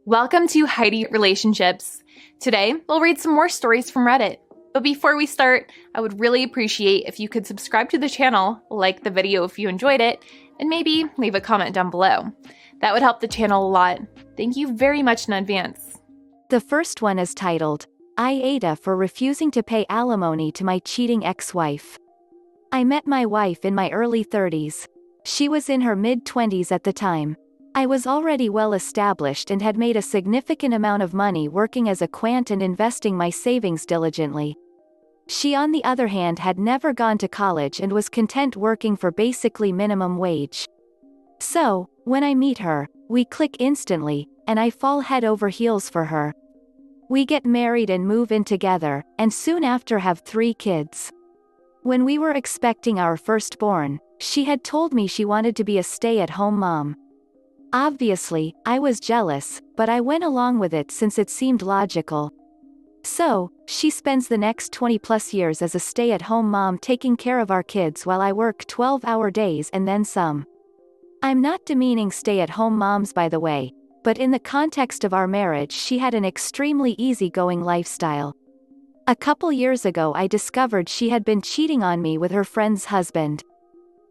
Welcome to Heidi Relationships. Today, we'll read some more stories from Reddit. But before we start, I would really appreciate if you could subscribe to the channel, like the video if you enjoyed it, and maybe leave a comment down below. That would help the channel a lot. Thank you very much in advance. The first one is titled, I Ada for refusing to pay alimony to my cheating ex-wife. I met my wife in my early 30s. She was in her mid-20s at the time. I was already well established and had made a significant amount of money working as a quant and investing my savings diligently. She, on the other hand, had never gone to college and was content working for basically minimum wage. So, when I meet her, we click instantly, and I fall head over heels for her. We get married and move in together, and soon after have 3 kids. When we were expecting our firstborn, she had told me she wanted to be a stay-at-home mom. Obviously, I was jealous, but I went along with it since it seemed logical. So, she spends the next 20+ years as a stay-at-home mom taking care of our kids while I work 12-hour days and then some. I'm not demeaning stay-at-home moms, by the way, but in the context of our marriage, she had an extremely easygoing lifestyle. A couple years ago, I discovered she had been cheating on me with her friend's husband.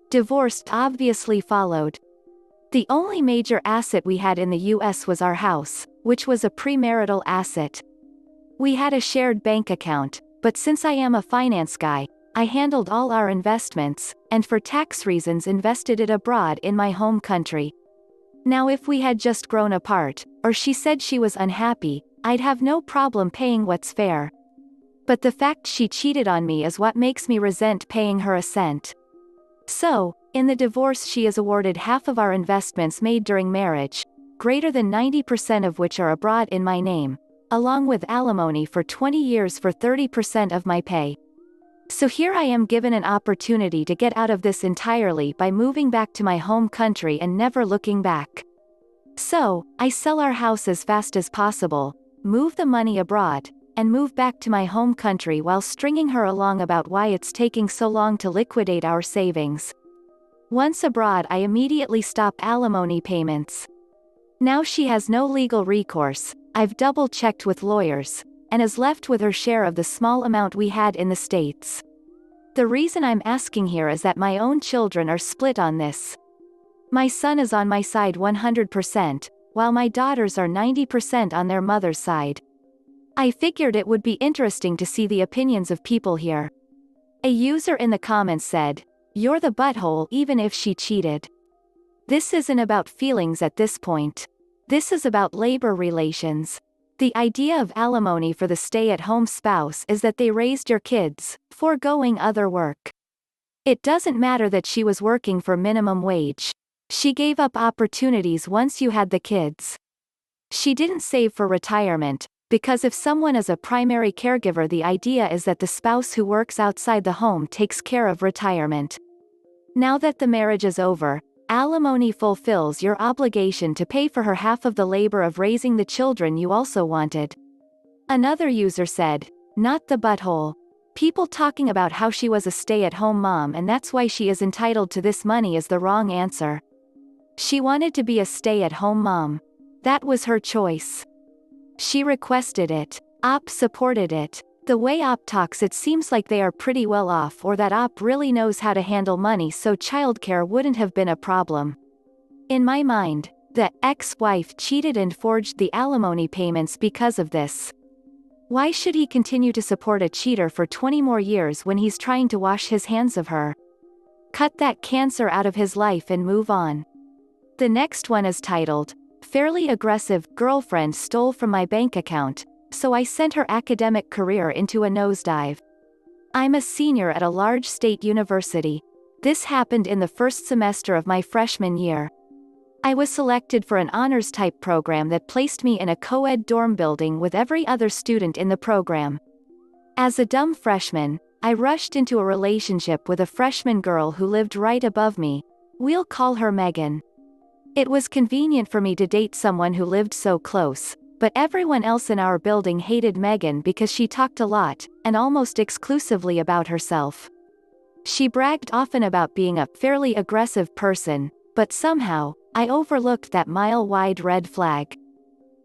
Divorce obviously followed. The only major asset we had in the US was our house, which was a premarital asset. We had a shared bank account, but since I am a finance guy, I handled all our investments, and for tax reasons invested it abroad in my home country. Now if we had just grown apart, or she said she was unhappy, I'd have no problem paying what's fair. But the fact she cheated on me is what makes me resent paying her a cent. So, in the divorce she is awarded half of our investments made during marriage, greater than 90% of which are abroad in my name, along with alimony for 20 years for 30% of my pay. So here I am given an opportunity to get out of this entirely by moving back to my home country and never looking back. So, I sell our house as fast as possible, move the money abroad, and move back to my home country while stringing her along about why it's taking so long to liquidate our savings. Once abroad, I immediately stop alimony payments. Now she has no legal recourse, I've double-checked with lawyers, and is left with her share of the small amount we had in the States. The reason I'm asking here is that my own children are split on this. My son is on my side 100%, while my daughters are 90% on their mother's side. I figured it would be interesting to see the opinions of people here. A user in the comments said, "You're the butthole even if she cheated." This isn't about feelings at this point. This is about labor relations. The idea of alimony for the stay-at-home spouse is that they raised your kids, foregoing other work. It doesn't matter that she was working for minimum wage. She gave up opportunities once you had the kids. She didn't save for retirement, because if someone is a primary caregiver, the idea is that the spouse who works outside the home takes care of retirement. Now that the marriage is over, alimony fulfills your obligation to pay for her half of the labor of raising the children you also wanted. Another user said, "Not the butthole. People talking about how she was a stay-at-home mom and that's why she is entitled to this money is the wrong answer. She wanted to be a stay-at-home mom. That was her choice. She requested it. Op supported it. The way Op talks, it seems like they are pretty well off, or that Op really knows how to handle money, so childcare wouldn't have been a problem. In my mind, the ex-wife cheated and forged the alimony payments because of this. Why should he continue to support a cheater for 20 more years when he's trying to wash his hands of her? Cut that cancer out of his life and move on." The next one is titled, "Fairly aggressive girlfriend stole from my bank account, so I sent her academic career into a nosedive. I'm a senior at a large state university. This happened in the first semester of my freshman year. I was selected for an honors-type program that placed me in a co-ed dorm building with every other student in the program. As a dumb freshman, I rushed into a relationship with a freshman girl who lived right above me. We'll call her Megan. It was convenient for me to date someone who lived so close, but everyone else in our building hated Megan because she talked a lot, and almost exclusively about herself. She bragged often about being a fairly aggressive person, but somehow, I overlooked that mile-wide red flag.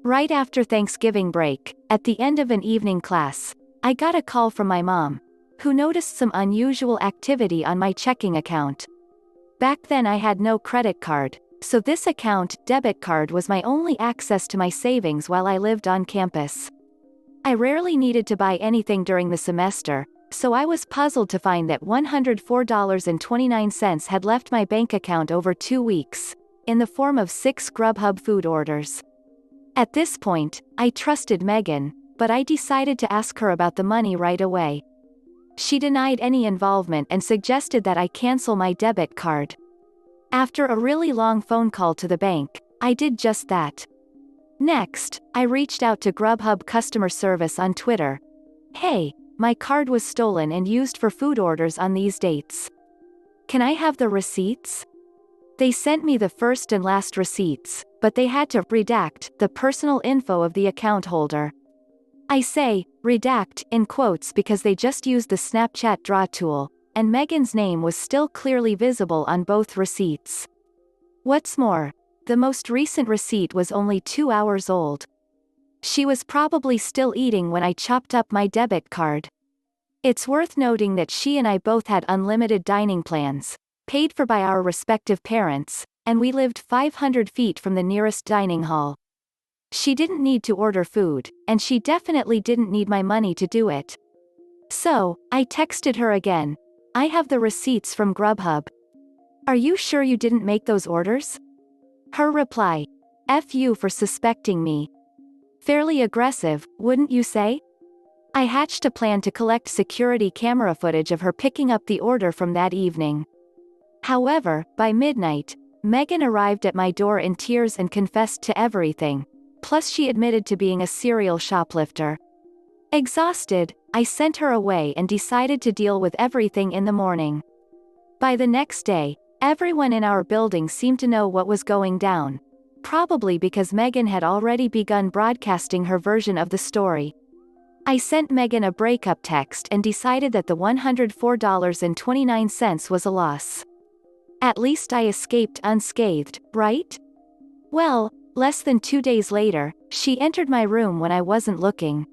Right after Thanksgiving break, at the end of an evening class, I got a call from my mom, who noticed some unusual activity on my checking account. Back then I had no credit card, so this account, debit card, was my only access to my savings while I lived on campus. I rarely needed to buy anything during the semester, so I was puzzled to find that $104.29 had left my bank account over 2 weeks, in the form of 6 Grubhub food orders. At this point, I trusted Megan, but I decided to ask her about the money right away. She denied any involvement and suggested that I cancel my debit card. After a really long phone call to the bank, I did just that. Next, I reached out to Grubhub customer service on Twitter. Hey, my card was stolen and used for food orders on these dates. Can I have the receipts? They sent me the first and last receipts, but they had to redact the personal info of the account holder. I say, redact, in quotes because they just used the Snapchat draw tool, and Megan's name was still clearly visible on both receipts. What's more, the most recent receipt was only 2 hours old. She was probably still eating when I chopped up my debit card. It's worth noting that she and I both had unlimited dining plans, paid for by our respective parents, and we lived 500 feet from the nearest dining hall. She didn't need to order food, and she definitely didn't need my money to do it. So, I texted her again. I have the receipts from Grubhub. Are you sure you didn't make those orders? Her reply: F you for suspecting me. Fairly aggressive, wouldn't you say? I hatched a plan to collect security camera footage of her picking up the order from that evening. However, by midnight, Megan arrived at my door in tears and confessed to everything. Plus she admitted to being a serial shoplifter. Exhausted, I sent her away and decided to deal with everything in the morning. By the next day, everyone in our building seemed to know what was going down. Probably because Megan had already begun broadcasting her version of the story. I sent Megan a breakup text and decided that the $104.29 was a loss. At least I escaped unscathed, right? Well, less than 2 days later, she entered my room when I wasn't looking.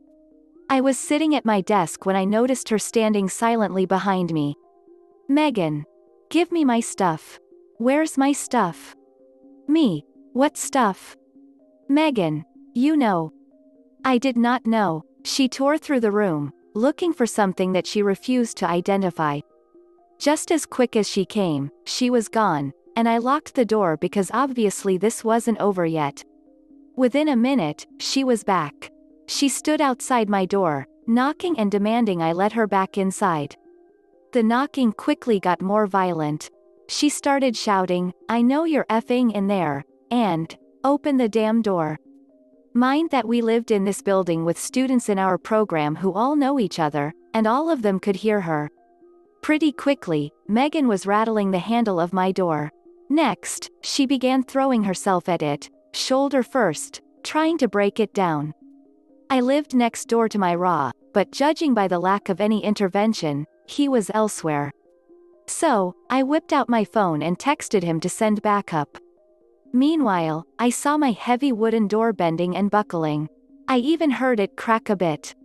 I was sitting at my desk when I noticed her standing silently behind me. Megan. Give me my stuff. Where's my stuff? Me. What stuff? Megan. You know. I did not know. She tore through the room, looking for something that she refused to identify. Just as quick as she came, she was gone, and I locked the door because obviously this wasn't over yet. Within a minute, she was back. She stood outside my door, knocking and demanding I let her back inside. The knocking quickly got more violent. She started shouting, "I know you're effing in there," and, "Open the damn door." Mind that we lived in this building with students in our program who all know each other, and all of them could hear her. Pretty quickly, Megan was rattling the handle of my door. Next, she began throwing herself at it, shoulder first, trying to break it down. I lived next door to my Ra, but judging by the lack of any intervention, he was elsewhere. So, I whipped out my phone and texted him to send backup. Meanwhile, I saw my heavy wooden door bending and buckling. I even heard it crack a bit.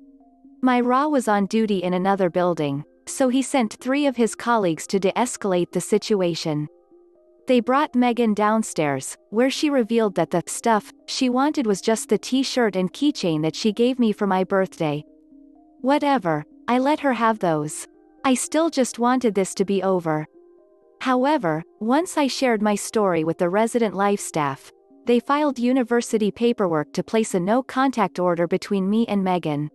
My Ra was on duty in another building, so he sent 3 of his colleagues to de-escalate the situation. They brought Megan downstairs, where she revealed that the stuff she wanted was just the t-shirt and keychain that she gave me for my birthday. Whatever, I let her have those. I still just wanted this to be over. However, once I shared my story with the resident life staff, they filed university paperwork to place a no-contact order between me and Megan.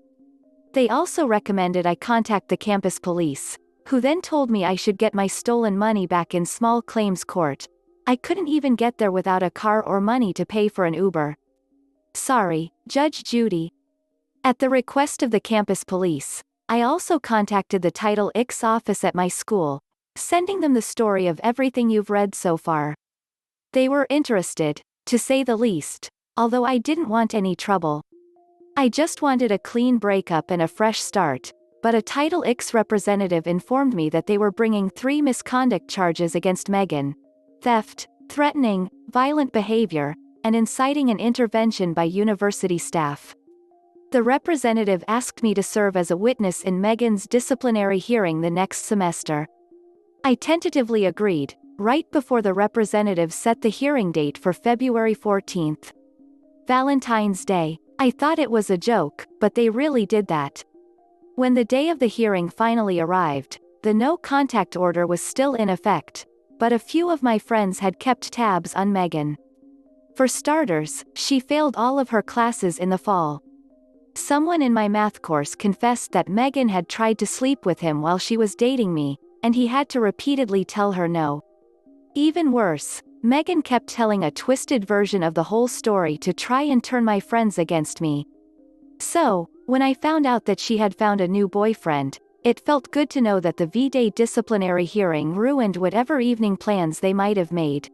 They also recommended I contact the campus police, who then told me I should get my stolen money back in small claims court. I couldn't even get there without a car or money to pay for an Uber. Sorry, Judge Judy. At the request of the campus police, I also contacted the Title IX office at my school, sending them the story of everything you've read so far. They were interested, to say the least, although I didn't want any trouble. I just wanted a clean breakup and a fresh start, but a Title IX representative informed me that they were bringing 3 misconduct charges against Megan: theft, threatening, violent behavior, and inciting an intervention by university staff. The representative asked me to serve as a witness in Meghan's disciplinary hearing the next semester. I tentatively agreed, right before the representative set the hearing date for February 14th. Valentine's Day. I thought it was a joke, but they really did that. When the day of the hearing finally arrived, the no-contact order was still in effect, but a few of my friends had kept tabs on Meghan. For starters, she failed all of her classes in the fall. Someone in my math course confessed that Meghan had tried to sleep with him while she was dating me, and he had to repeatedly tell her no. Even worse, Meghan kept telling a twisted version of the whole story to try and turn my friends against me. So, when I found out that she had found a new boyfriend, it felt good to know that the V-Day disciplinary hearing ruined whatever evening plans they might have made.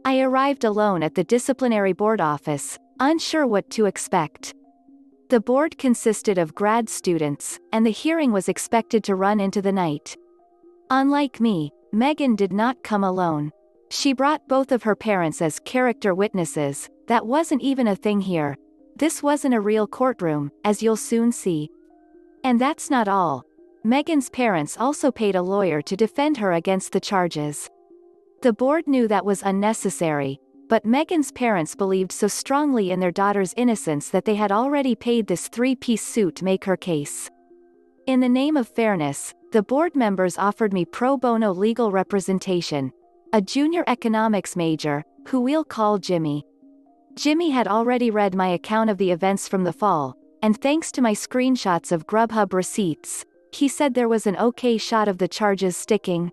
I arrived alone at the disciplinary board office, unsure what to expect. The board consisted of grad students, and the hearing was expected to run into the night. Unlike me, Meghan did not come alone. She brought both of her parents as character witnesses. That wasn't even a thing here. This wasn't a real courtroom, as you'll soon see. And that's not all. Meghan's parents also paid a lawyer to defend her against the charges. The board knew that was unnecessary, but Meghan's parents believed so strongly in their daughter's innocence that they had already paid this three-piece suit to make her case. In the name of fairness, the board members offered me pro bono legal representation, a junior economics major, who we'll call Jimmy. Jimmy had already read my account of the events from the fall, and thanks to my screenshots of Grubhub receipts, he said there was an okay shot of the charges sticking.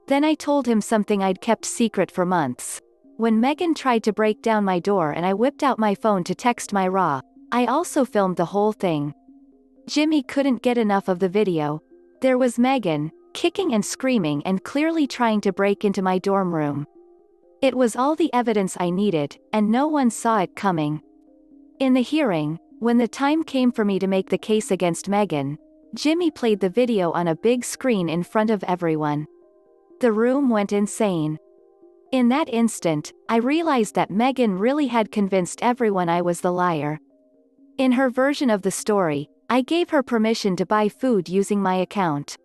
Then I told him something I'd kept secret for months. When Meghan tried to break down my door and I whipped out my phone to text my raw, I also filmed the whole thing. Jimmy couldn't get enough of the video. There was Meghan, kicking and screaming and clearly trying to break into my dorm room. It was all the evidence I needed, and no one saw it coming. In the hearing, when the time came for me to make the case against Meghan, Jimmy played the video on a big screen in front of everyone. The room went insane. In that instant, I realized that Meghan really had convinced everyone I was the liar. In her version of the story, I gave her permission to buy food using my account.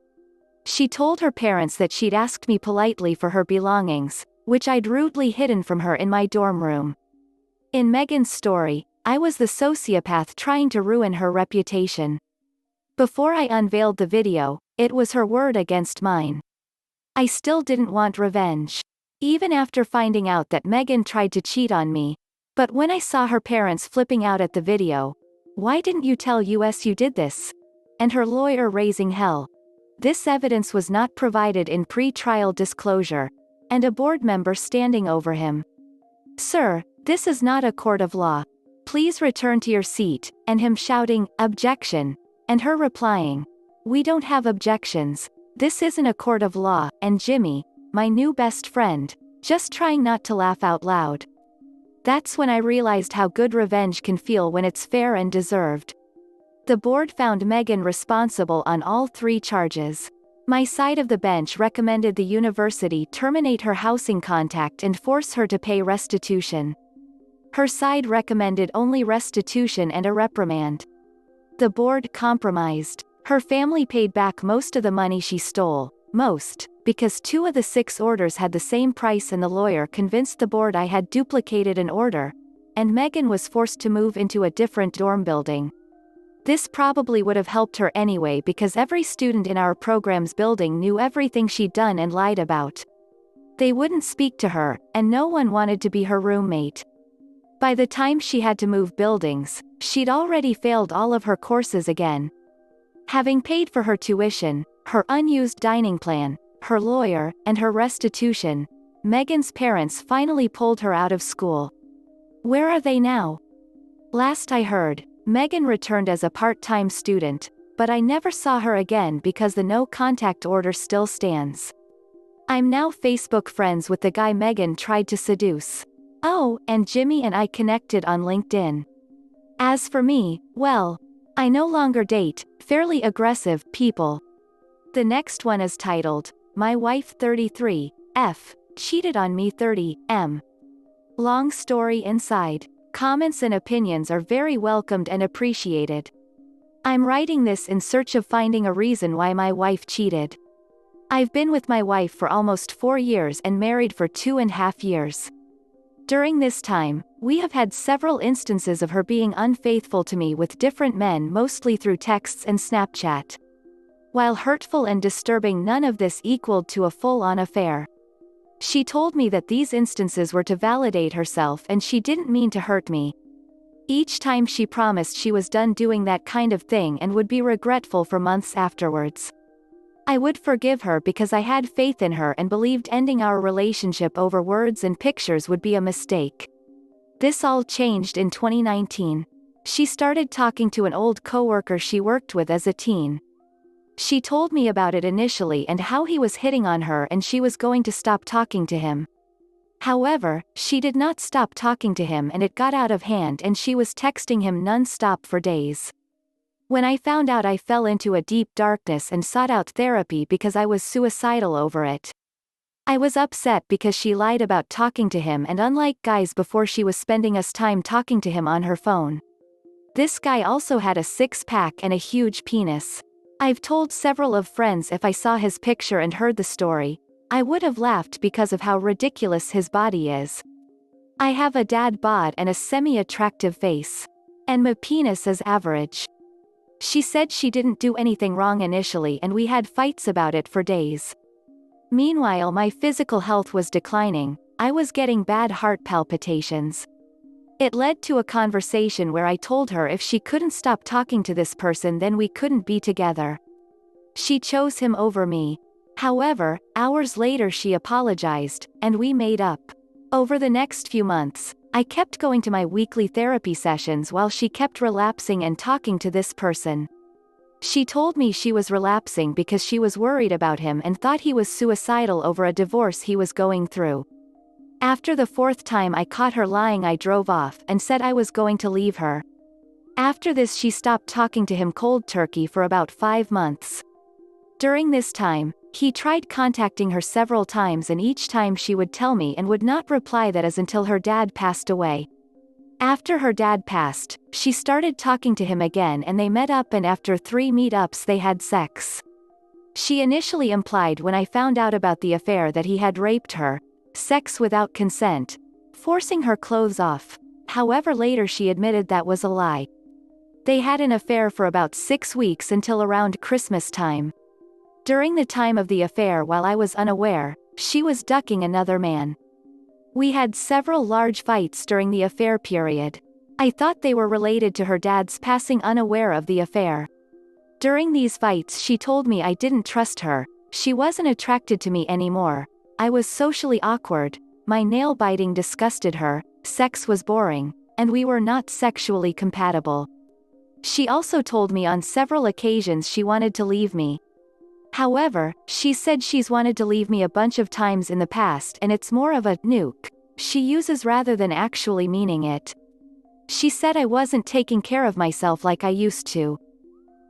She told her parents that she'd asked me politely for her belongings, which I'd rudely hidden from her in my dorm room. In Meghan's story, I was the sociopath trying to ruin her reputation. Before I unveiled the video, it was her word against mine. I still didn't want revenge. Even after finding out that Meghan tried to cheat on me. But when I saw her parents flipping out at the video, "Why didn't you tell us you did this?" and her lawyer raising hell. This evidence was not provided in pre-trial disclosure, and a board member standing over him. "Sir, this is not a court of law. Please return to your seat," and him shouting, "Objection," and her replying, "We don't have objections. This isn't a court of law," and Jimmy, my new best friend, just trying not to laugh out loud. That's when I realized how good revenge can feel when it's fair and deserved. The board found Meghan responsible on all three charges. My side of the bench recommended the university terminate her housing contract and force her to pay restitution. Her side recommended only restitution and a reprimand. The board compromised. Her family paid back most of the money she stole, because 2 of the 6 orders had the same price, and the lawyer convinced the board I had duplicated an order, and Meghan was forced to move into a different dorm building. This probably would have helped her anyway, because every student in our program's building knew everything she'd done and lied about. They wouldn't speak to her, and no one wanted to be her roommate. By the time she had to move buildings, she'd already failed all of her courses again. Having paid for her tuition, her unused dining plan, her lawyer, and her restitution, Meghan's parents finally pulled her out of school. Where are they now? Last I heard, Meghan returned as a part-time student, but I never saw her again because the no-contact order still stands. I'm now Facebook friends with the guy Meghan tried to seduce. Oh, and Jimmy and I connected on LinkedIn. As for me, well, I no longer date fairly aggressive people. The next one is titled, My Wife 33, F, Cheated on Me 30, M. Long story inside. Comments and opinions are very welcomed and appreciated. I'm writing this in search of finding a reason why my wife cheated. I've been with my wife for almost 4 years and married for 2.5 years. During this time, we have had several instances of her being unfaithful to me with different men, mostly through texts and Snapchat. While hurtful and disturbing, none of this equaled to a full-on affair. She told me that these instances were to validate herself and she didn't mean to hurt me. Each time she promised she was done doing that kind of thing and would be regretful for months afterwards. I would forgive her because I had faith in her and believed ending our relationship over words and pictures would be a mistake. This all changed in 2019. She started talking to an old coworker she worked with as a teen. She told me about it initially and how he was hitting on her and she was going to stop talking to him. However, she did not stop talking to him and it got out of hand and she was texting him non-stop for days. When I found out, I fell into a deep darkness and sought out therapy because I was suicidal over it. I was upset because she lied about talking to him, and unlike guys before, she was spending us time talking to him on her phone. This guy also had a six-pack and a huge penis. I've told several of friends if I saw his picture and heard the story, I would have laughed because of how ridiculous his body is. I have a dad bod and a semi-attractive face. And my penis is average. She said she didn't do anything wrong initially and we had fights about it for days. Meanwhile, my physical health was declining. I was getting bad heart palpitations. It led to a conversation where I told her if she couldn't stop talking to this person then we couldn't be together. She chose him over me. However, hours later she apologized, and we made up. Over the next few months, I kept going to my weekly therapy sessions while she kept relapsing and talking to this person. She told me she was relapsing because she was worried about him and thought he was suicidal over a divorce he was going through. After the 4th time I caught her lying, I drove off and said I was going to leave her. After this she stopped talking to him cold turkey for about 5 months. During this time, he tried contacting her several times and each time she would tell me and would not reply, that is until her dad passed away. After her dad passed, she started talking to him again and they met up, and after 3 meetups they had sex. She initially implied when I found out about the affair that he had raped her, sex without consent, forcing her clothes off. However, later she admitted that was a lie. They had an affair for about 6 weeks until around Christmas time. During the time of the affair, while I was unaware, she was ducking another man. We had several large fights during the affair period. I thought they were related to her dad's passing, unaware of the affair. During these fights she told me I didn't trust her, she wasn't attracted to me anymore, I was socially awkward, my nail biting disgusted her, sex was boring, and we were not sexually compatible. She also told me on several occasions she wanted to leave me. However, she said she's wanted to leave me a bunch of times in the past and it's more of a nuke she uses rather than actually meaning it. She said I wasn't taking care of myself like I used to.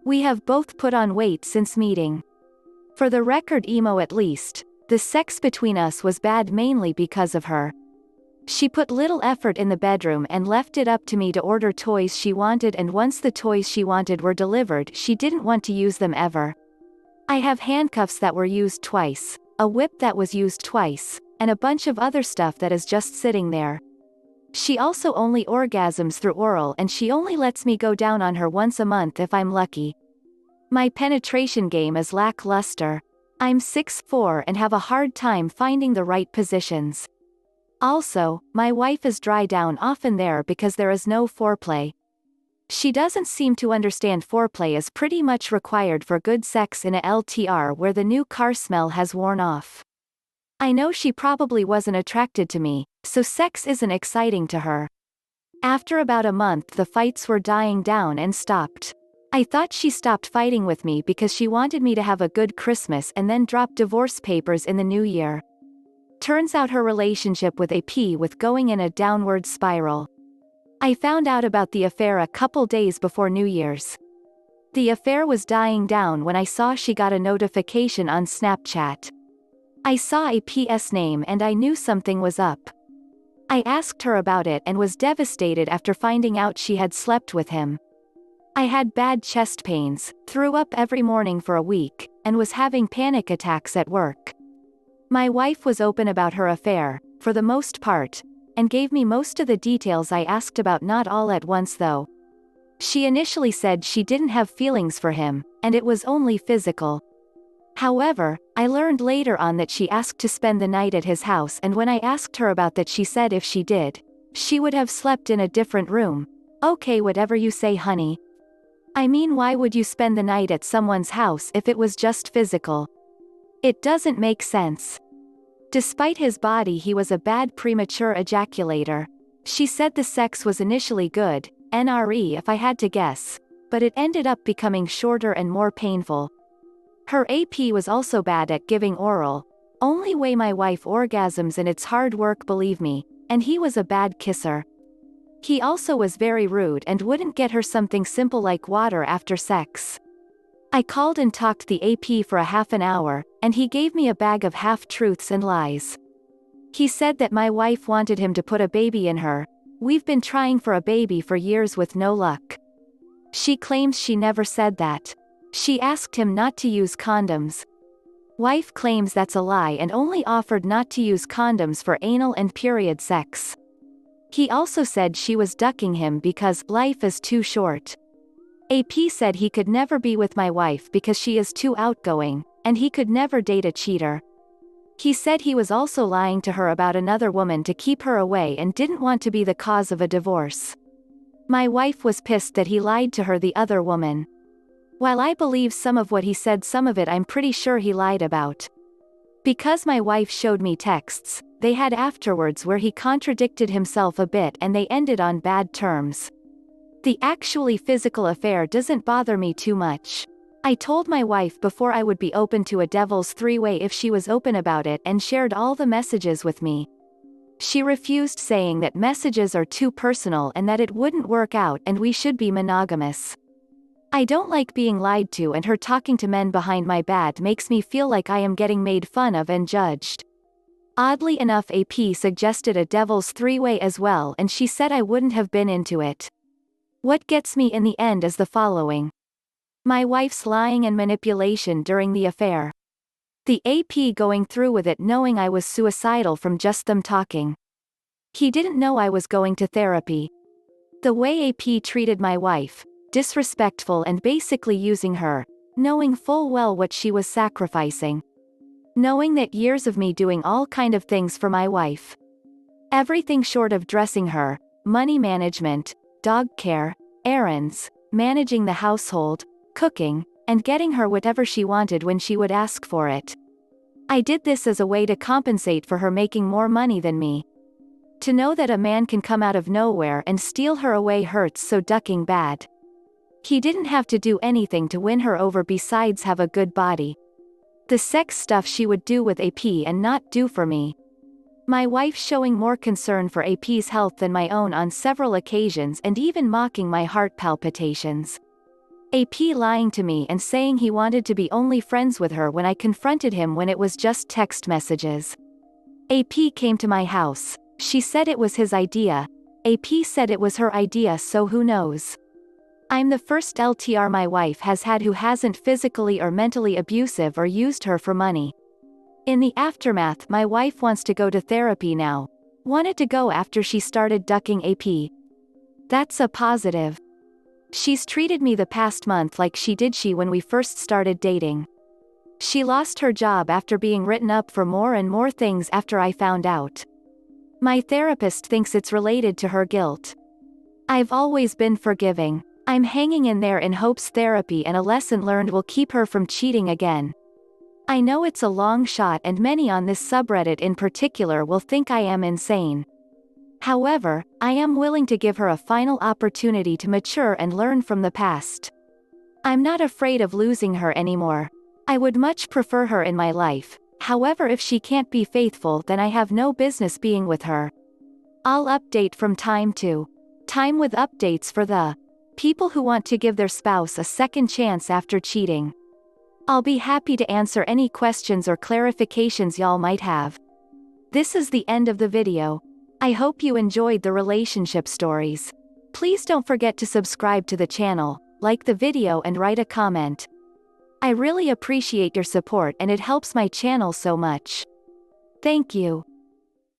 We have both put on weight since meeting. For the record, emo at least, the sex between us was bad mainly because of her. She put little effort in the bedroom and left it up to me to order toys she wanted, and once the toys she wanted were delivered she didn't want to use them ever. I have handcuffs that were used twice, a whip that was used twice, and a bunch of other stuff that is just sitting there. She also only orgasms through oral and she only lets me go down on her once a month if I'm lucky. My penetration game is lackluster. I'm 6'4" and have a hard time finding the right positions. Also, my wife is dry down often there because there is no foreplay. She doesn't seem to understand foreplay is pretty much required for good sex in a LTR where the new car smell has worn off. I know she probably wasn't attracted to me, so sex isn't exciting to her. After about a month the fights were dying down and stopped. I thought she stopped fighting with me because she wanted me to have a good Christmas and then drop divorce papers in the new year. Turns out her relationship with AP was going in a downward spiral. I found out about the affair a couple days before New Year's. The affair was dying down when I saw she got a notification on Snapchat. I saw AP's name and I knew something was up. I asked her about it and was devastated after finding out she had slept with him. I had bad chest pains, threw up every morning for a week, and was having panic attacks at work. My wife was open about her affair, for the most part, and gave me most of the details I asked about, not all at once though. She initially said she didn't have feelings for him, and it was only physical. However, I learned later on that she asked to spend the night at his house, and when I asked her about that she said if she did, she would have slept in a different room. Okay, whatever you say, honey. I mean, why would you spend the night at someone's house if it was just physical? It doesn't make sense. Despite his body, he was a bad premature ejaculator. She said the sex was initially good, NRE if I had to guess, but it ended up becoming shorter and more painful. Her AP was also bad at giving oral. Only way my wife orgasms, and it's hard work, believe me, and he was a bad kisser. He also was very rude and wouldn't get her something simple like water after sex. I called and talked the AP for a half an hour, and he gave me a bag of half-truths and lies. He said that my wife wanted him to put a baby in her. We've been trying for a baby for years with no luck. She claims she never said that. She asked him not to use condoms. Wife claims that's a lie and only offered not to use condoms for anal and period sex. He also said she was ducking him because life is too short. AP said he could never be with my wife because she is too outgoing, and he could never date a cheater. He said he was also lying to her about another woman to keep her away and didn't want to be the cause of a divorce. My wife was pissed that he lied to her, the other woman. While I believe some of what he said, some of it I'm pretty sure he lied about. Because my wife showed me texts they had afterwards where he contradicted himself a bit and they ended on bad terms. The actually physical affair doesn't bother me too much. I told my wife before I would be open to a devil's three-way if she was open about it and shared all the messages with me. She refused, saying that messages are too personal and that it wouldn't work out and we should be monogamous. I don't like being lied to, and her talking to men behind my back makes me feel like I am getting made fun of and judged. Oddly enough, AP suggested a devil's three-way as well, and she said I wouldn't have been into it. What gets me in the end is the following. My wife's lying and manipulation during the affair. The AP going through with it knowing I was suicidal from just them talking. He didn't know I was going to therapy. The way AP treated my wife, disrespectful and basically using her, knowing full well what she was sacrificing. Knowing that years of me doing all kind of things for my wife. Everything short of dressing her, money management, dog care, errands, managing the household, cooking, and getting her whatever she wanted when she would ask for it. I did this as a way to compensate for her making more money than me. To know that a man can come out of nowhere and steal her away hurts, so ducking bad. He didn't have to do anything to win her over besides have a good body. The sex stuff she would do with AP and not do for me. My wife showing more concern for AP's health than my own on several occasions and even mocking my heart palpitations. AP lying to me and saying he wanted to be only friends with her when I confronted him when it was just text messages. AP came to my house. She said it was his idea. AP said it was her idea, so who knows? I'm the first LTR my wife has had who hasn't physically or mentally abusive or used her for money. In the aftermath, my wife wants to go to therapy now. Wanted to go after she started ducking AP. That's a positive. She's treated me the past month like she did when we first started dating. She lost her job after being written up for more and more things after I found out. My therapist thinks it's related to her guilt. I've always been forgiving. I'm hanging in there in hopes therapy and a lesson learned will keep her from cheating again. I know it's a long shot and many on this subreddit in particular will think I am insane. However, I am willing to give her a final opportunity to mature and learn from the past. I'm not afraid of losing her anymore. I would much prefer her in my life. However, if she can't be faithful, then I have no business being with her. I'll update from time to time with updates for the people who want to give their spouse a second chance after cheating. I'll be happy to answer any questions or clarifications y'all might have. This is the end of the video. I hope you enjoyed the relationship stories. Please don't forget to subscribe to the channel, like the video and write a comment. I really appreciate your support and it helps my channel so much. Thank you.